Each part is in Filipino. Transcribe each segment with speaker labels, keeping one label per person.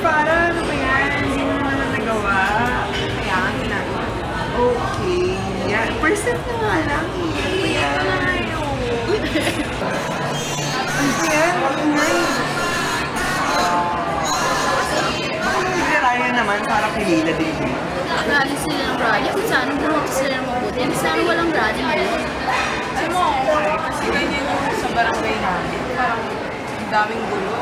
Speaker 1: Para ano ba yan? Hindi mo naman nagawa. Kaya ang ginagawa. Okay. Yeah. Percent na nga lang eh. Kaya na nga yun. Ano ba yan? Ingay. Nagraraya naman para kay Lila din.
Speaker 2: Rally sila ng rally. Kung saan buhat sila ng mabuti. Kung saan walang rally ngayon.
Speaker 1: Alam mo, okay. Kasi ganyan yung sa barangay namin. Parang ang daming gulo.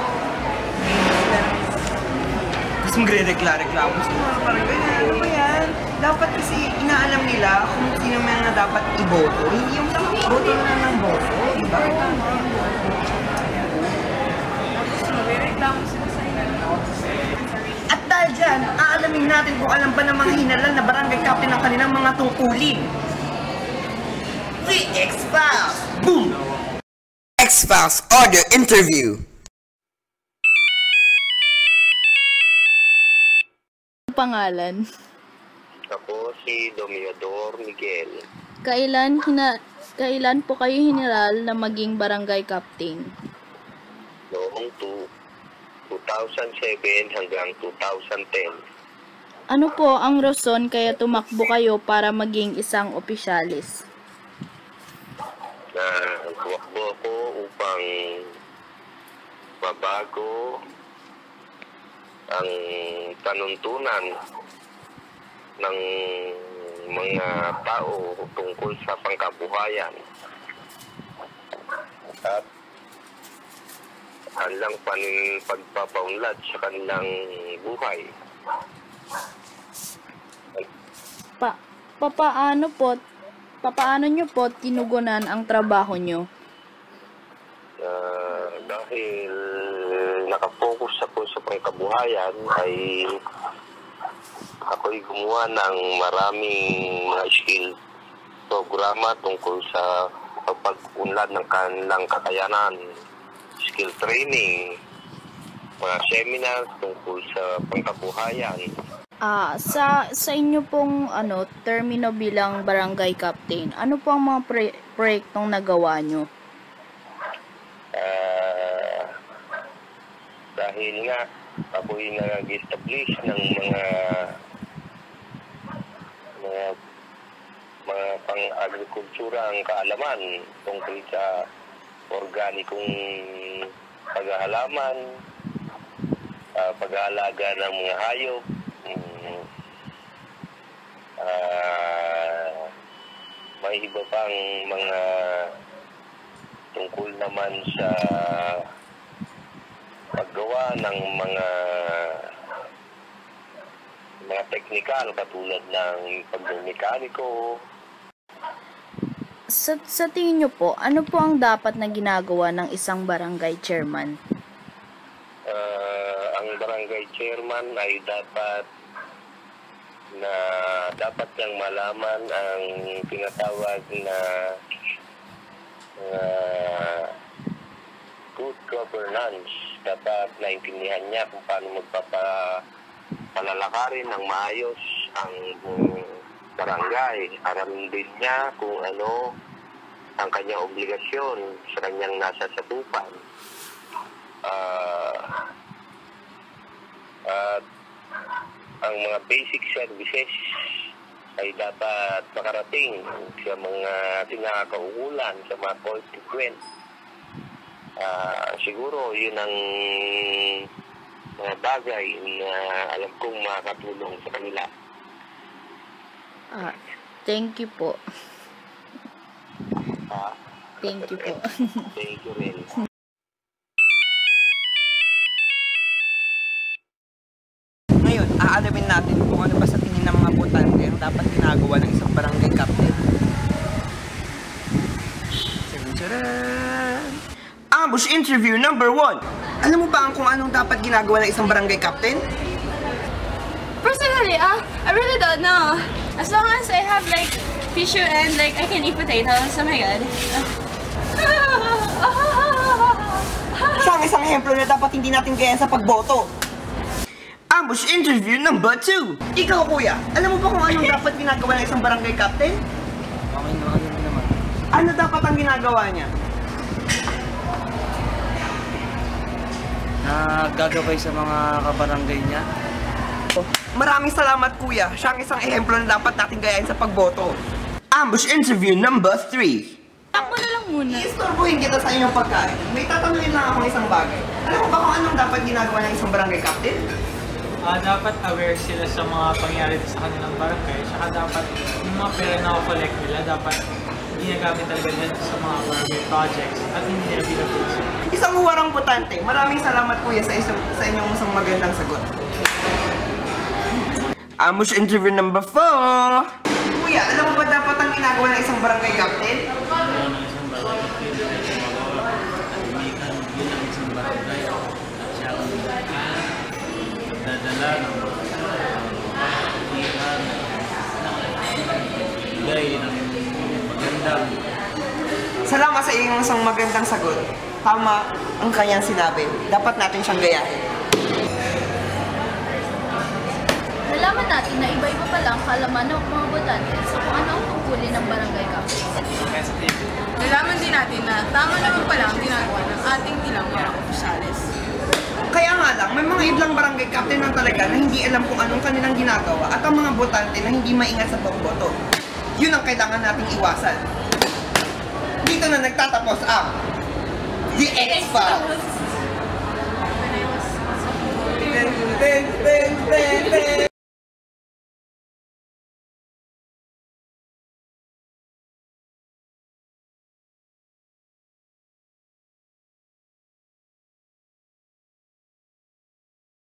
Speaker 1: Tapos magre-reklamo sa mga barangay. Ano ba yan? Dapat kasi inaalam nila kung sino man na dapat iboto. Hindi yung boto na ng boto. Diba? Tapos magre-reklamo sila sa inyo. At dahil dyan, aalamin natin kung alam ba ng mga hinalal na barangay captain ang kanilang mga tungkulin. The X-Files! Boom! X-Files Audio Interview.
Speaker 2: Pangalan?
Speaker 3: Ako si Domiador Miguel.
Speaker 2: Kailan po kayo hiniral na maging barangay captain?
Speaker 3: Noong 2007 hanggang 2010.
Speaker 2: Ano po ang rason kaya tumakbo kayo para maging isang opisyalis?
Speaker 3: Tumakbo ako upang mabago ang panuntunan ng mga tao tungkol sa pangkabuhayan at kanilang pagpapaunlad sa kanilang buhay.
Speaker 2: Papaano nyo po tinugunan ang trabaho nyo?
Speaker 3: Dahil nakapokus ako sa pangkabuhayan ay ako'y gumawa ng maraming mga skill programa tungkol sa pag-unlad ng kanilang kakayanan, skill training, mga seminar tungkol sa pangkabuhayan.
Speaker 2: Sa inyo pong termino bilang barangay captain, ano po ang mga proyektong nagawa nyo?
Speaker 3: Dahil nga ako'y nag-establish ng mga pang-agrikultura ang kaalaman tungkol sa organikong paghahalaman, pag-aalaga ng mga hayop, may iba pang mga tungkol naman sa paggawa ng mga teknikal katulad ng pagmekaniko.
Speaker 2: Sa tingin nyo po, ano po ang dapat na ginagawa ng isang barangay chairman?
Speaker 3: Ang barangay chairman ay dapat niyang malaman ang tinatawag na good governance. Dapat naintindihan niya kung paano magpapalalakarin ng maayos ang barangay. Alam din niya kung ano ang kanyang obligasyon sa kanyang nasa satupan. At ang mga basic services ay dapat makarating sa mga kinakaukulan, sa mga constituents. Siguro yun ang mga bagay na alam kong makakatulong sa kanila.
Speaker 2: Thank you po. Thank you po.
Speaker 3: Thank you rin.
Speaker 1: Ngayon, aalamin natin kung ano ba sa tingin ng mga botante ang dapat ginagawa ng isang barangay captain. Ambush interview number 1. Alam mo ba kung anong dapat ginagawa ng isang barangay captain?
Speaker 4: Personally, I really don't know. As long as I have like tissue and like I can eat potatoes, oh my god.
Speaker 1: Siya ang isang ehemplo na dapat hindi natin gayahin sa pagboto. Ambush interview number 2. Ikaw, kuya, alam mo ba kung anong dapat ginagawa ng isang barangay captain?
Speaker 5: Okay naman.
Speaker 1: Ano dapat ang ginagawa niya?
Speaker 5: na gagabay sa mga kabarangay niya.
Speaker 1: Maraming salamat kuya. Siya ang isang ehemplo na dapat natin gayahin sa pagboto. Ambush interview number 3.
Speaker 4: Ako na lang muna.
Speaker 1: Iistorbohin kita sa inyong pagkain. May tatanungin lang akong isang bagay. Alam mo ba kung anong dapat ginagawa ng isang barangay captain?
Speaker 6: Dapat aware sila sa mga pangyayari sa kanilang barangay. Saka dapat yung mga pera na collect nila, dapat ginagamit talaga nila sa mga barangay projects at hindi nila binabusin.
Speaker 1: Isang huwarang butante. Maraming salamat kuya sa inyong isang magandang sagot. Ambush interview number 4. Kuya, alam mo ba dapat ang ginagawa ng isang barangay captain?
Speaker 6: Dadala ng ng magandang
Speaker 1: Salamat sa iyong isang magandang sagot. Tama ang kanyang sinabi. Dapat natin siyang gayahin.
Speaker 2: Nalaman natin na iba-iba pa lang kaalaman ng mga botante sa kung ano ang tungkulin ng barangay captain.
Speaker 4: Nalaman din natin na tama naman pala ang ginagawa ng ating ilang mga opisyales.
Speaker 1: Kaya nga lang, may mga iblang barangay captain na talaga na hindi alam kung anong kanilang ginagawa at ang mga botante na hindi maingat sa pagboto. Yun ang kailangan nating iwasan. Dito na nagtatapos ang The X-Files!